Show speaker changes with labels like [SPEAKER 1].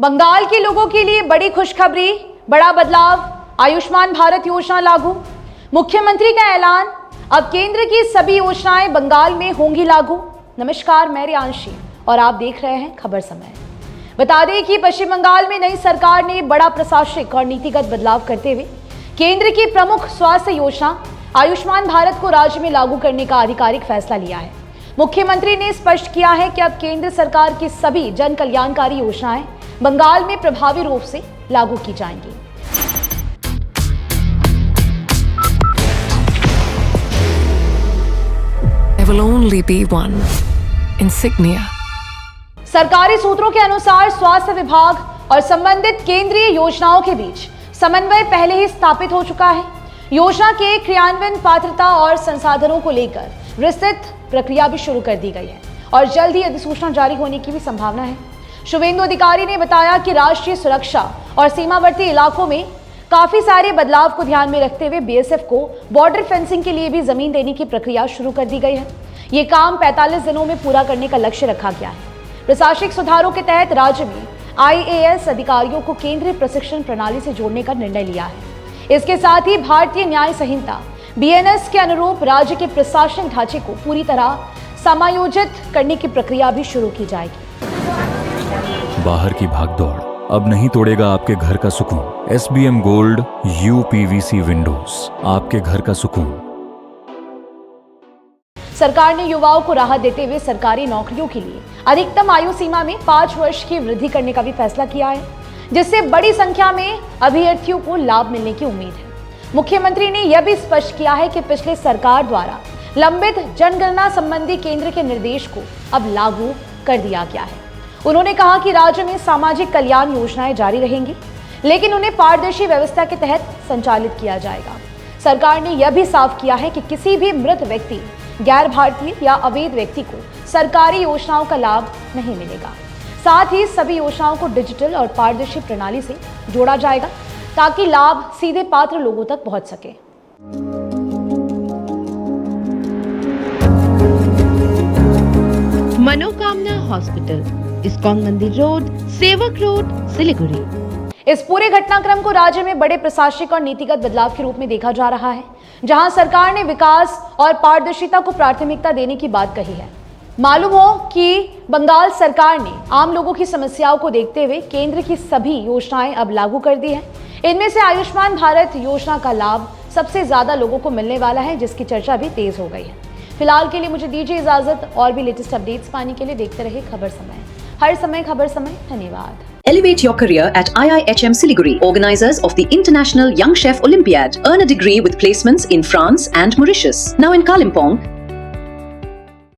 [SPEAKER 1] बंगाल के लोगों के लिए बड़ी खुशखबरी, बड़ा बदलाव, आयुष्मान भारत योजना लागू। मुख्यमंत्री का ऐलान, अब केंद्र की सभी योजनाएं बंगाल में होंगी लागू। नमस्कार, मैं रियांशी और आप देख रहे हैं खबर समय। बता दें कि पश्चिम बंगाल में नई सरकार ने बड़ा प्रशासनिक और नीतिगत बदलाव करते हुए केंद्र की प्रमुख स्वास्थ्य योजना आयुष्मान भारत को राज्य में लागू करने का आधिकारिक फैसला लिया है। मुख्यमंत्री ने स्पष्ट किया है कि अब केंद्र सरकार की सभी जन कल्याणकारी योजनाएं बंगाल में प्रभावी रूप से लागू की जाएंगी।
[SPEAKER 2] There will only be one insignia.
[SPEAKER 1] सरकारी सूत्रों के अनुसार स्वास्थ्य विभाग और संबंधित केंद्रीय योजनाओं के बीच समन्वय पहले ही स्थापित हो चुका है। योजना के क्रियान्वयन, पात्रता और संसाधनों को लेकर विस्तृत प्रक्रिया भी शुरू कर दी गई है और जल्द ही अधिसूचना जारी होने की भी संभावना है। शुभेंदु अधिकारी ने बताया कि राष्ट्रीय सुरक्षा और सीमावर्ती इलाकों में काफी सारे बदलाव को ध्यान में रखते हुए बीएसएफ को बॉर्डर फेंसिंग के लिए भी जमीन देने की प्रक्रिया शुरू कर दी गई है। ये काम 45 दिनों में पूरा करने का लक्ष्य रखा गया है। प्रशासनिक सुधारों के तहत राज्य में आईएएस अधिकारियों को केंद्रीय प्रशिक्षण प्रणाली से जोड़ने का निर्णय लिया है। इसके साथ ही भारतीय न्याय संहिता बीएनएस के अनुरूप राज्य के प्रशासनिक ढांचे को पूरी तरह समायोजित करने की प्रक्रिया भी शुरू की जाएगी।
[SPEAKER 3] बाहर की भागदौड़ अब नहीं तोड़ेगा आपके घर का सुकून। एसबीएम गोल्ड यूपीवीसी विंडोज, आपके घर का सुकून।
[SPEAKER 1] सरकार ने युवाओं को राहत देते हुए सरकारी नौकरियों के लिए अधिकतम आयु सीमा में 5 वर्ष की वृद्धि करने का भी फैसला किया है, जिससे बड़ी संख्या में अभ्यर्थियों को लाभ मिलने की उम्मीद है। मुख्यमंत्री ने यह भी स्पष्ट किया है कि पिछले सरकार द्वारा लंबित जनगणना संबंधी केंद्र के निर्देश को अब लागू कर दिया गया है। उन्होंने कहा कि राज्य में सामाजिक कल्याण योजनाएं जारी रहेंगी, लेकिन उन्हें पारदर्शी व्यवस्था के तहत संचालित किया जाएगा। सरकार ने यह भी साफ किया है कि किसी भी मृत व्यक्ति, गैर भारतीय या अवैध व्यक्ति को सरकारी योजनाओं का लाभ नहीं मिलेगा। साथ ही सभी योजनाओं को डिजिटल और पारदर्शी प्रणाली से जोड़ा जाएगा ताकि लाभ सीधे पात्र लोगों तक पहुंच सके।
[SPEAKER 4] मनोकामना हॉस्पिटल, इस्कॉन मंदिर रोड, सेवक रोड, सिलीगुड़ी।
[SPEAKER 1] इस पूरे घटनाक्रम को राज्य में बड़े प्रशासनिक और नीतिगत बदलाव के रूप में देखा जा रहा है, जहां सरकार ने विकास और पारदर्शिता को प्राथमिकता देने की बात कही है। मालूम हो कि बंगाल सरकार ने आम लोगों की समस्याओं को देखते हुए केंद्र की सभी योजनाएं अब लागू कर दी हैं। इनमें से आयुष्मान भारत योजना का लाभ सबसे ज्यादा लोगों को मिलने वाला है, जिसकी चर्चा भी तेज हो गई है। फिलहाल के लिए मुझे दीजिए इजाजत। और भी लेटेस्ट अपडेट्स पाने के लिए देखते रहे खबर समय। हर समय खबर समय। धन्यवाद।
[SPEAKER 5] Elevate your career at IIHM Siliguri, organizers of the International Young Chef Olympiad. Earn a degree with placements in France and Mauritius. Now in Kalimpong,